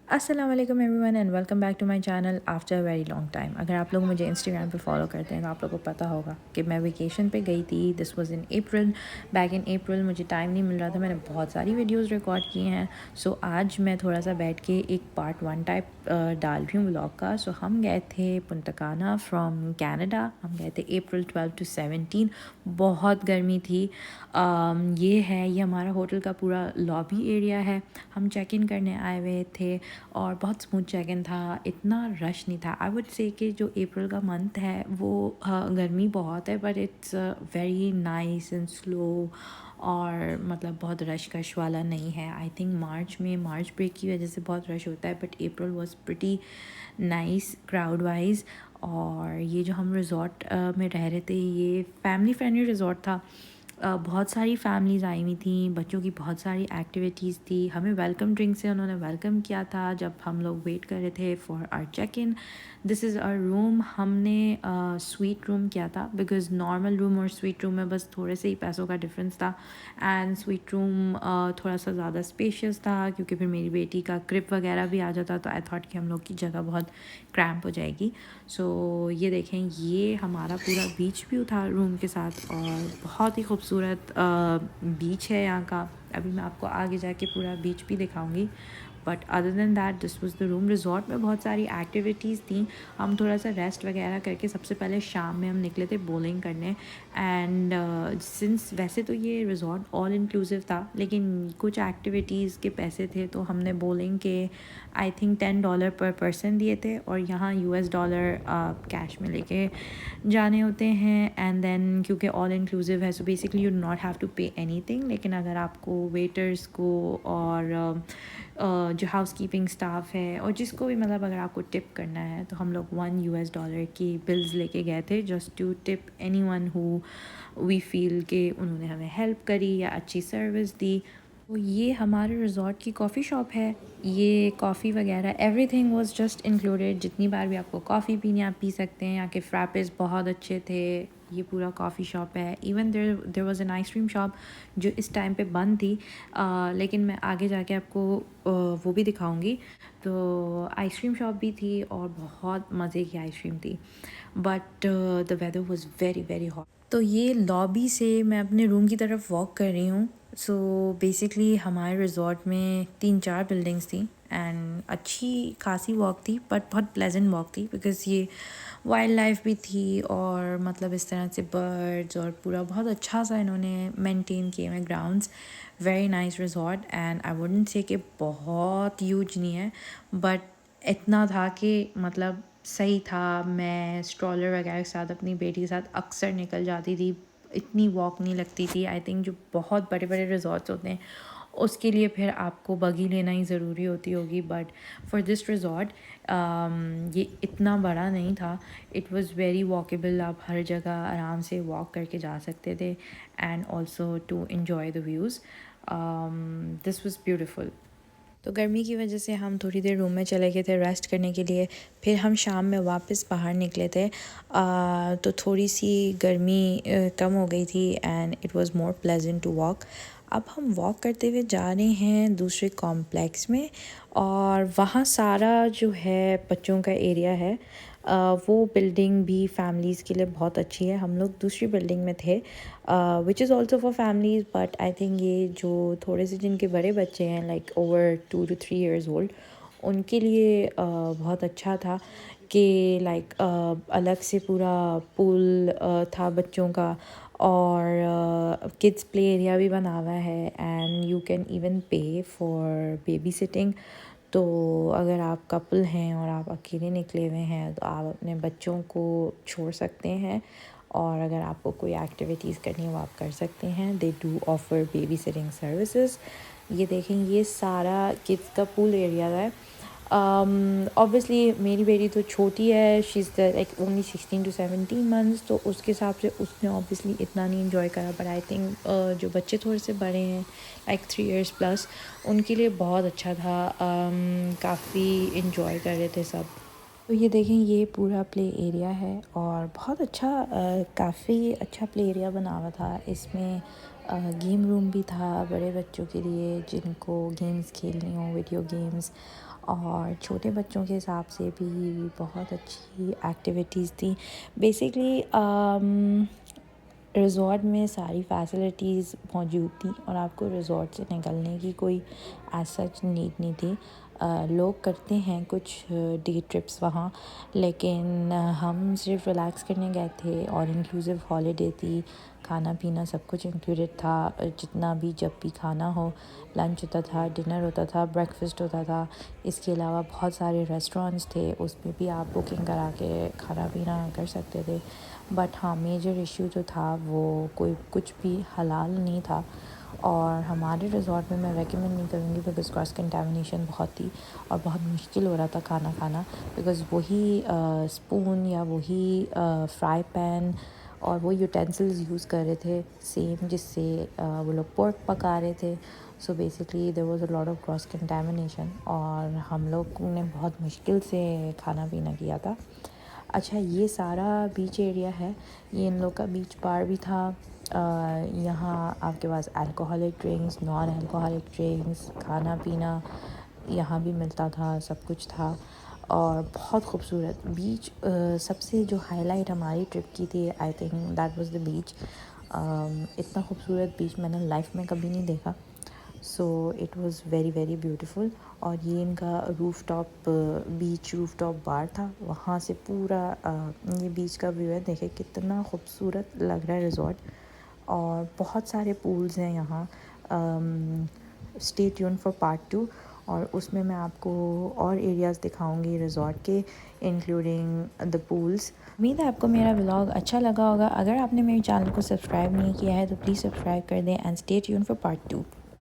अस्सलाम वालेकुम everyone and welcome back to my channel after a very long time. अगर आप लोग मुझे इंस्टाग्राम पे फॉलो करते हैं तो आप लोगों को पता होगा कि मैं वेकेशन पे गई थी। This was in April. Back in April मुझे टाइम नहीं मिल रहा था, मैंने बहुत सारी वीडियोस रिकॉर्ड की हैं। सो आज मैं थोड़ा सा बैठ के एक पार्ट 1 टाइप डाल रही हूँ व्लॉग का। सो हम गए थे पुंता काना फ्रॉम कैनेडा। हम गए थे अप्रैल 12 to 17। बहुत गर्मी थी। ये हमारा होटल का पूरा लॉबी एरिया है। हम चेक इन करने आए हुए थे और बहुत स्मूथ चेक इन था, इतना रश नहीं था। आई वुड से कि जो अप्रैल का मंथ है वो गर्मी बहुत है but it's very nice and slow और मतलब बहुत रश कश वाला नहीं है। आई थिंक मार्च में मार्च ब्रेक की वजह से बहुत रश होता है but April was pretty nice crowd wise. और ये जो हम रिज़ॉर्ट में रह रहे थे ये फैमिली फ्रेंडली रिज़ॉर्ट था। बहुत सारी फैमिलीज़ आई हुई थी, बच्चों की बहुत सारी एक्टिविटीज़ थी। हमें वेलकम ड्रिंक से उन्होंने वेलकम किया था जब हम लोग वेट कर रहे थे for our check in. This is our room. हमने स्वीट रूम किया था बिकॉज़ नॉर्मल रूम और स्वीट रूम में बस थोड़े से ही पैसों का डिफरेंस था। एंड स्वीट रूम थोड़ा सा ज़्यादा स्पेशियस था क्योंकि फिर मेरी बेटी का क्रिप वगैरह भी आ जाता तो आई थॉट कि हम लोग की जगह बहुत क्रैम्प हो जाएगी। सो ये देखें, ये हमारा पूरा बीच व्यू था रूम के साथ और बहुत ही खूबसूरत बीच है यहाँ का। अभी मैं आपको आगे जाके पूरा बीच भी दिखाऊंगी but other than that this was the room. Resort में बहुत सारी एक्टिविटीज़ थी। हम थोड़ा सा रेस्ट वगैरह करके सबसे पहले शाम में हम निकले थे बोलिंग करने। एंड सिंस वैसे तो ये रिजॉर्ट ऑल इंक्लूसिव था लेकिन कुछ एक्टिविटीज़ के पैसे थे तो हमने बोलिंग के आई थिंक $10 पर पर्सन दिए थे और यहाँ US$ कैश में लेके जाने होते हैं। एंड देन क्योंकि ऑल इंक्लूसिव है so basically you not have to pay anything. लेकिन अगर आपको वेटर्स को और जो हाउस कीपिंग स्टाफ है और जिसको भी मतलब अगर आपको टिप करना है तो हम लोग $1 की बिल्स लेके गए थे just to tip anyone who we feel कि उन्होंने हमें हेल्प करी या अच्छी सर्विस दी। तो ये हमारे रिज़ॉर्ट की कॉफ़ी शॉप है। ये कॉफ़ी वगैरह एवरीथिंग वाज जस्ट इंक्लूडेड। जितनी बार भी आपको कॉफ़ी पीनी आप पी सकते हैं। यहाँ के फ्रैपेस बहुत अच्छे थे। ये पूरा कॉफ़ी शॉप है। Even there was an ice cream shop जो इस टाइम पे बंद थी। लेकिन मैं आगे जाके आपको वो भी दिखाऊंगी। तो आइसक्रीम शॉप भी थी और बहुत मज़े की आइसक्रीम थी but the weather was very very hot. तो ये लॉबी से मैं अपने रूम की तरफ वॉक कर रही हूँ। सो बेसिकली हमारे रिज़ॉर्ट में 3-4 बिल्डिंग्स थी एंड अच्छी खासी वॉक थी बट बहुत प्लेजेंट वॉक थी बिकॉज़ ये वाइल्ड लाइफ भी थी और मतलब इस तरह से बर्ड्स और पूरा बहुत अच्छा सा इन्होंने मेंटेन किए हुए grounds. Very nice resort and I wouldn't say कि बहुत ह्यूज नहीं है बट इतना था कि मतलब सही था। मैं स्ट्रॉलर वगैरह के साथ अपनी बेटी के साथ अक्सर निकल जाती थी, इतनी वॉक नहीं लगती थी। आई थिंक जो बहुत बड़े बड़े रिज़ॉर्ट्स होते हैं उसके लिए फिर आपको बगी लेना ही ज़रूरी होती होगी बट फॉर दिस रिज़ॉर्ट ये इतना बड़ा नहीं था। It was very walkable. आप हर जगह आराम से वॉक करके जा सकते थे and also to enjoy the views. This was beautiful. तो गर्मी की वजह से हम थोड़ी देर रूम में चले गए थे रेस्ट करने के लिए। फिर हम शाम में वापस बाहर निकले थे। तो थोड़ी सी गर्मी कम हो गई थी and it was more pleasant to walk. अब हम वॉक करते हुए जा रहे हैं दूसरे कॉम्प्लेक्स में और वहाँ सारा जो है बच्चों का एरिया है। वो बिल्डिंग भी फैमिलीज़ के लिए बहुत अच्छी है। हम लोग दूसरी बिल्डिंग में थे which is also for families but I think ये जो थोड़े से जिनके बड़े बच्चे हैं like over 2 to 3 years old उनके लिए बहुत अच्छा था कि लाइक अलग से पूरा पूल था बच्चों का और किड्स प्ले एरिया भी बना हुआ है एंड यू कैन इवन पे फॉर बेबी सिटिंग। तो अगर आप कपल हैं और आप अकेले निकले हुए हैं तो आप अपने बच्चों को छोड़ सकते हैं और अगर आपको कोई एक्टिविटीज़ करनी है वो आप कर सकते हैं। They do offer baby sitting services. ये देखें, ये सारा किड्स का पूल एरिया है। ऑब्वियसली मेरी बेटी तो छोटी है, she is like only 16 to 17 months। तो उसके हिसाब से उसने ऑब्वियसली इतना नहीं इन्जॉय करा बट आई थिंक जो बच्चे थोड़े से बड़े हैं लाइक 3 years प्लस उनके लिए बहुत अच्छा था। काफ़ी इन्जॉय कर रहे थे सब। तो ये देखें, ये पूरा प्ले एरिया है और बहुत अच्छा काफ़ी अच्छा प्ले एरिया बना हुआ था। इसमें गेम रूम भी था बड़े बच्चों के लिए जिनको गेम्स खेलनी हो, वीडियो गेम्स। और छोटे बच्चों के हिसाब से भी बहुत अच्छी एक्टिविटीज़ थी। बेसिकली रिज़ॉर्ट में सारी फैसिलिटीज़ मौजूद थी और आपको रिज़ॉर्ट से निकलने की कोई एज सच नीड नहीं थी। लोग करते हैं कुछ डे ट्रिप्स वहाँ, लेकिन हम सिर्फ रिलैक्स करने गए थे और इंक्लूसिव हॉलीडे थी। खाना पीना सब कुछ इंक्लूडेड था, जितना भी जब भी खाना हो, लंच होता था, डिनर होता था, ब्रेकफास्ट होता था। इसके अलावा बहुत सारे रेस्टोरेंट्स थे, उसमें भी आप बुकिंग करा के खाना पीना कर सकते थे। बट हाँ, मेजर इशू जो था वो कोई कुछ भी हलाल नहीं था। और हमारे रिज़ॉर्ट में मैं रेकमेंड नहीं करूँगी बिकॉज़ क्रॉस कंटामिनेशन बहुत थी और बहुत मुश्किल हो रहा था खाना खाना, बिकॉज़ वही स्पून या वही फ्राई पैन और वो यूटेंसिल्स यूज़ कर रहे थे सेम जिससे वो लोग पोर्क पका रहे थे। So basically there was a lot of cross contamination और हम लोग ने बहुत मुश्किल से खाना पीना किया था। अच्छा, ये सारा बीच एरिया है, ये इन लोग का बीच बार भी था। यहाँ आपके पास alcoholic drinks, non alcoholic drinks, खाना पीना यहाँ भी मिलता था, सब कुछ था और बहुत खूबसूरत बीच। सबसे जो हाईलाइट हमारी ट्रिप की थी, I think that was the beach. इतना खूबसूरत बीच मैंने लाइफ में कभी नहीं देखा। So it was very very beautiful. और ये इनका बीच रूफ टॉप बार था, वहाँ से पूरा ये बीच का व्यू है। देखें कितना खूबसूरत लग रहा है रिज़ॉर्ट और बहुत सारे पूल्स हैं यहाँ। स्टे ट्यून फॉर पार्ट 2 और उसमें मैं आपको और एरियाज़ दिखाऊंगी रिज़ॉर्ट के, इंक्लूडिंग द पूल्स। उम्मीद है आपको मेरा व्लॉग अच्छा लगा होगा। अगर आपने मेरे चैनल को सब्सक्राइब नहीं किया है तो प्लीज़ सब्सक्राइब कर दें and stay tune for part 2।